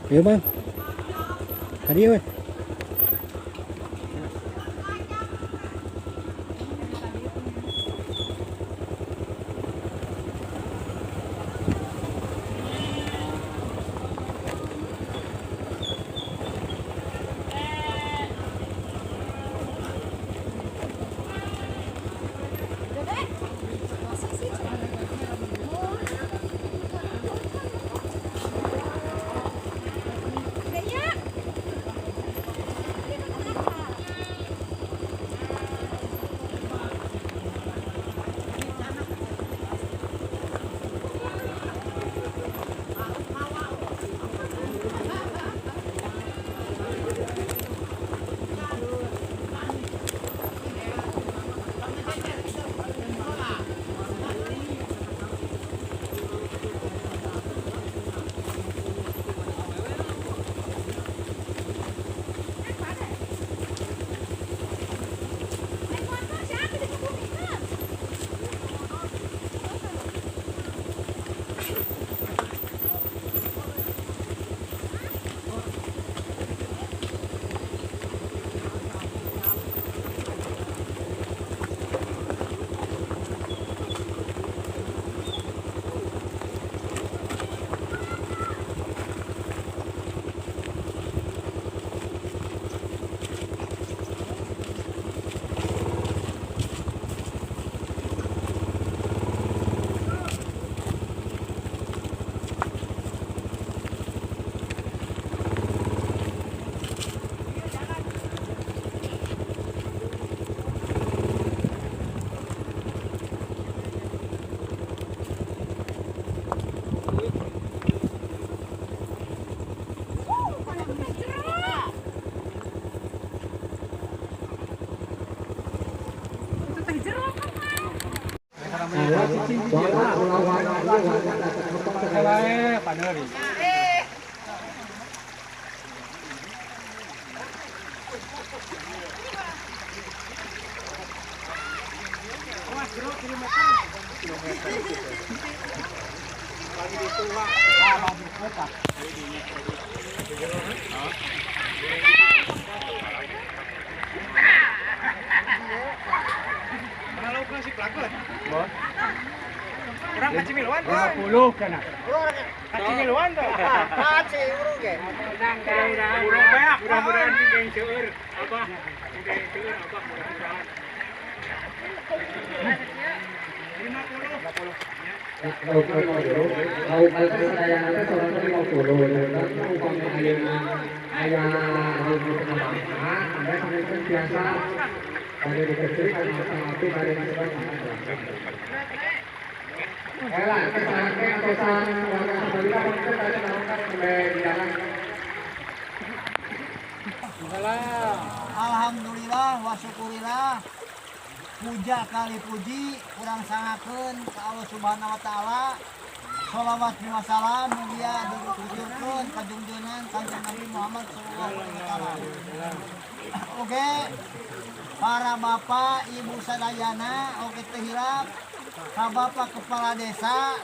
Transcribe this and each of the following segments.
Iya bang, tadi weh. Kurang kacang miluan tuh. 50 kan. Kacang miluan tuh. Kacang urung ge. Mudah-mudahan yang seueur abah. Yang seueur abah mudah-mudahan. 50. Kalau saya nanti seorang itu 50 dan umpamanya ayah Anda sampai biasa pada dikecil kan tapi pada disebut Elah, kesan warga Samarinda kita tadi melakukan di jalan. Alhamdulillah wa syukurillah. Puja kali puji kurang sangakeun ka Allah Subhanahu wa taala. Shalawat wa salam mulia ditujukeun ka junjungan Kanjeng Nabi Muhammad sallallahu alaihi wasallam. Oke. Para bapak, ibu sadayana, oke teh hilap. Ka Bapak Kepala Desa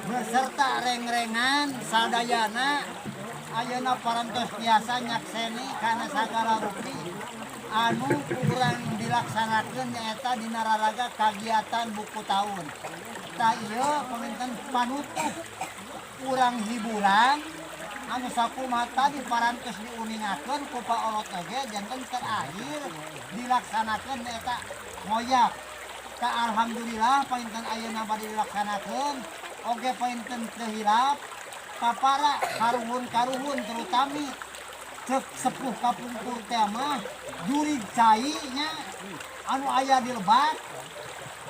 beserta reng-rengan sadayana ayeuna parantos tiasa nyakseni kana sagala rukti anu kurang dilaksanakan nyaeta di nararaga kegiatan buku tahun. Tah ieu paminten panutup kurang hiburan anu sakumaha tadi parantos diuningakeun ku Pak Olot oge janten terakhir dilaksanakeun nyaeta ngoyak. Tah alhamdulillah painten ayeuna bade dilaksanakeun oge painten teu hilap papara karuhun-karuhun terutami cek sepuh kapungkur teh mah jurig cai nya anu aya di Lebak.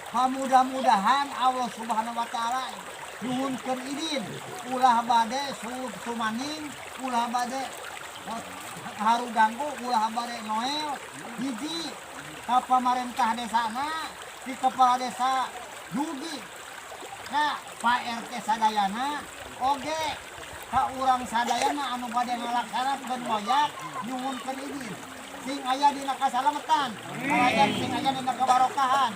Mudah-mudahan Allah Subhanahu wa taala nuhunkeun idin ulah bade sumaning ulah bade haru ganggu ulah bade noel hiji ka pamarentah desana di kepala desa dugi ka Pak RT sadayana oge ka urang sadayana anu bade ngalaksanakeun ngoyak nyuhunkeun idin sing aya dina kasalamatan kalayan sing aya dina kabarokahan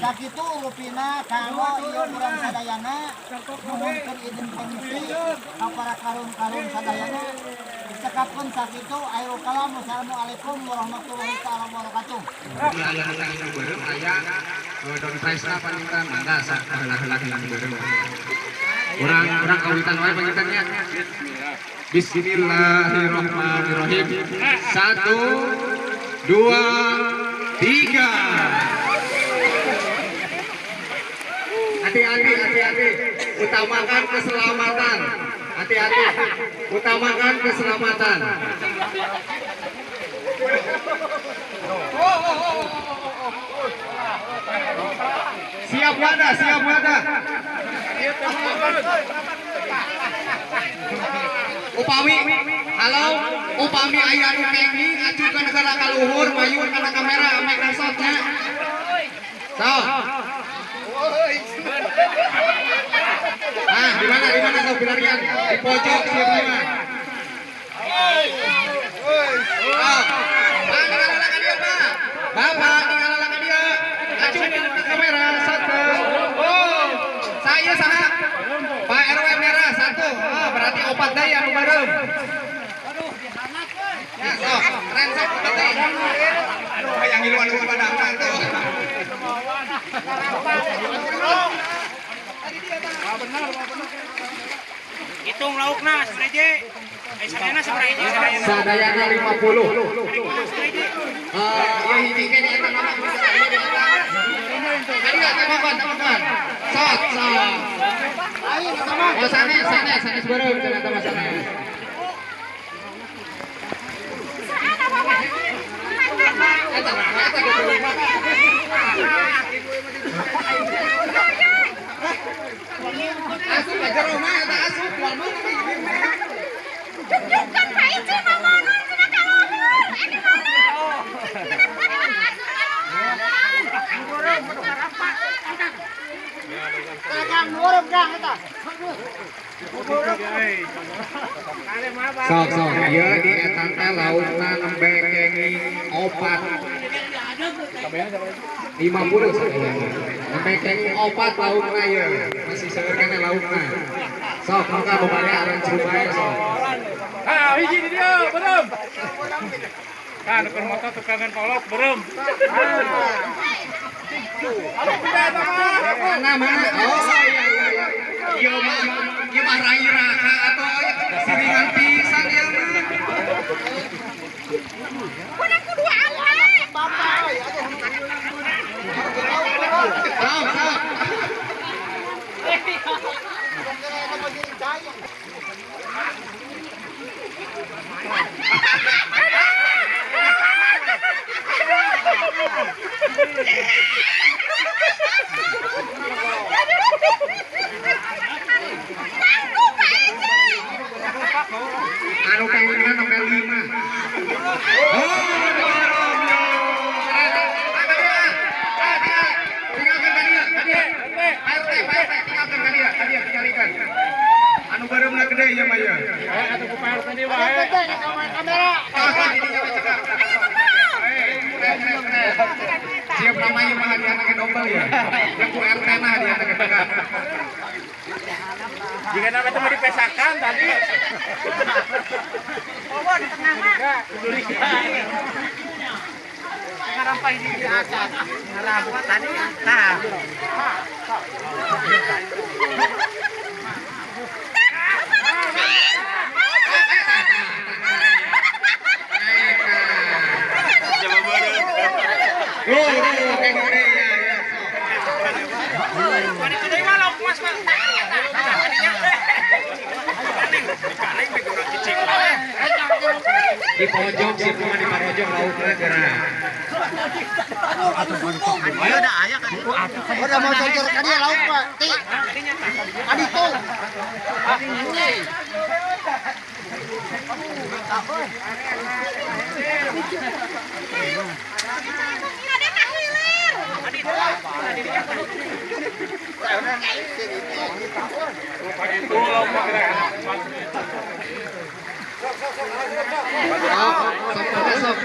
sakitu rupina kanggo ieu urang sadayana nyuhunkeun idin permisi ka para karun-karun sadayana cekapkeun sakitu akhirul kalam wassalamualaikum warahmatullahi taala wabarakatuh. Don Presna panjangkan mangga sak heula-heula hilang bareng. Urang kawitan wae panjangkannya. Bismillahirrahmanirrahim. 1 2 3. Hati-hati. Utamakan keselamatan. Hati-hati. Utamakan keselamatan. Siap wadah. Upami aya nu kenging ngajukeun negara ka luhur mayun kana kamera Microsoft-nya. Sok. Di mana sok bilarian? Di pojok siap mah. Bapak tinggal ka dia. Ngajukeun ka kamera satu. Saya saha? Pak RW merah 1. Berarti opat deui anu bareng. Ya, sok, keren sok berarti. Aduh, hayang ngilu anu padahal tuh. Benar. Hitung laukna sereje. Sadayana sereje. Sadayana 50. Ya hiji ke eta nama. Teman. Sok. Oh, sanes bareng ternyata Mas sanes. Asup aja rumah eta asup keluar mana Tunjukkan Pak Ici ngomongin sudah kaluhur. Ini Sok ieu di eta teh laukna nembe kenging opat. 50 sadayana. Nembe kenging opat laukna ieu. Masih seueur kana laukna. Sok mangga bobale aran cubae sok. Hiji di dia, berem. Kan keur moto tukangan kolot berem. Mana? Oh iya. Ieu mah rai raka atau siringan pisan ieu mah. Kurang kedua awal. Sok. Anu pengen nomor 5. Anu bareumna gede ieu mah ieu. Atuh ku PR tadi wae. Kamera. Siap namanya mah hadiahna ke double ya. Yang ku RT na hadiahna ke tengah. Jika nama itu mau dipesakan tadi. Oh, di tengah mah. Di pojok sih cuma di pojok lauknya gerak. Ayo dah ayah kan. Udah mau cocor kan dia lauk Pak. Ti. Adi tuh. Ada tak hilir.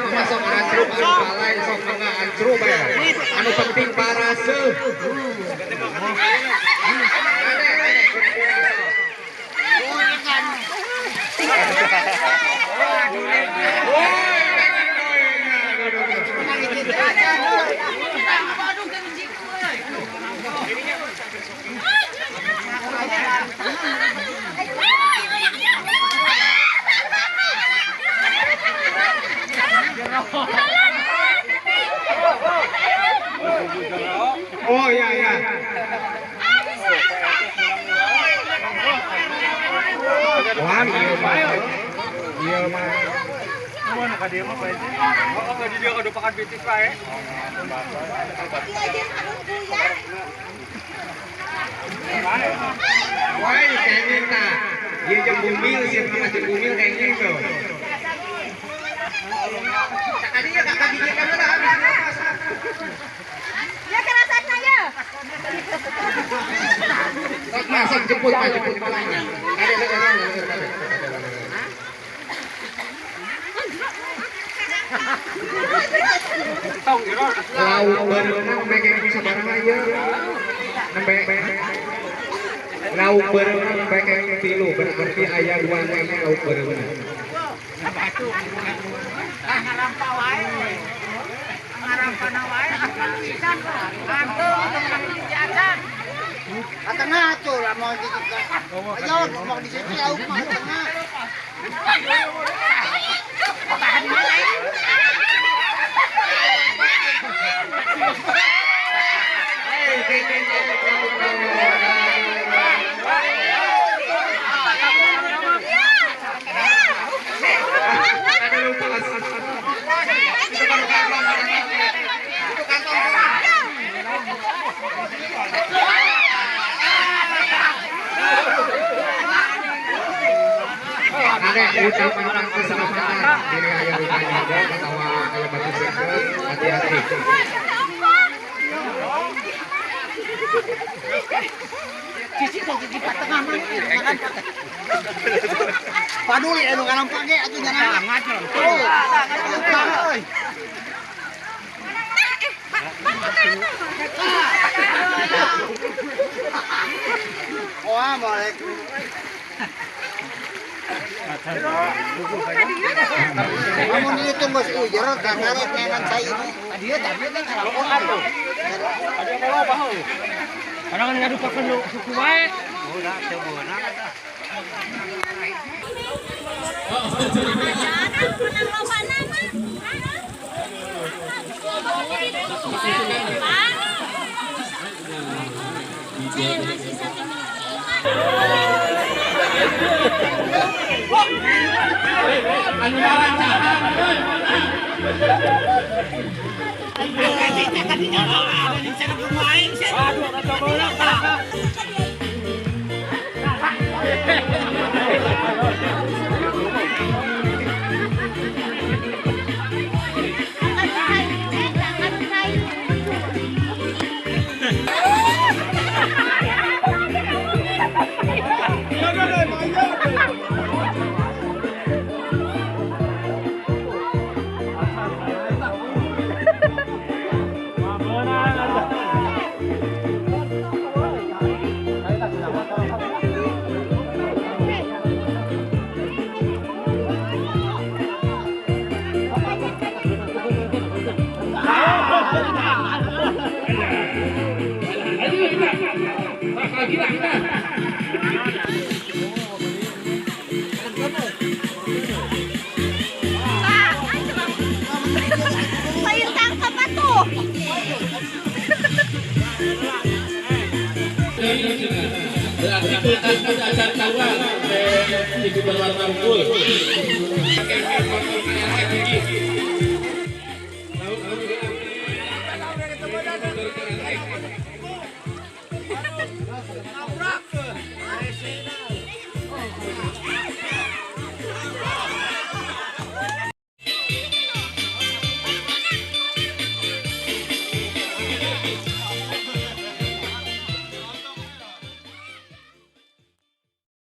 Masuk ancruk balai sok mangga ancruk ya. Anu penting parase. Oh ya ya. Wan, dia mah. Mana ka dia mah bae. Oh, tadi dia udah pakan betis bae. Woi, kayaknya tak. Dia jam bumil sih, nama jam bumil kayaknya itu. Tadi ya kakak gigi kamu dah habis. Ya kerasan aja. Masuk jemput Pak, jemput palanya. Ada. Lauk berenang pengen bisa bareng aja. Nembe. Lauk berenang pengen tilu berarti aya 2 meme lauk berenang. Ngarampa wae. Ngarampana wae. Antum untuk jajan. Tengah tuh lah mau di ayo mau di situ lauk mah tengah. Ada ucapan keselamatan diri ayah rumahnya ada ketawa kayak batu seger hati-hati. Cici kok di tengah mah. Paduli anu ngarampa ge atuh jangan ngacor. Euy. Waalaikumsalam. Kamu ini tunggu ujar karena nengan saya ini. Dia tapi kan kalau atuh. Ada kalau bahu. Karena kan ngadu pakan suku wae. Udah sebeuna kata. Anu ngarancahan. Ayo kita. Bakal gila kita. Saya tangkap atuh. Berarti kulkas kita akan taruhan di berwarna unggul.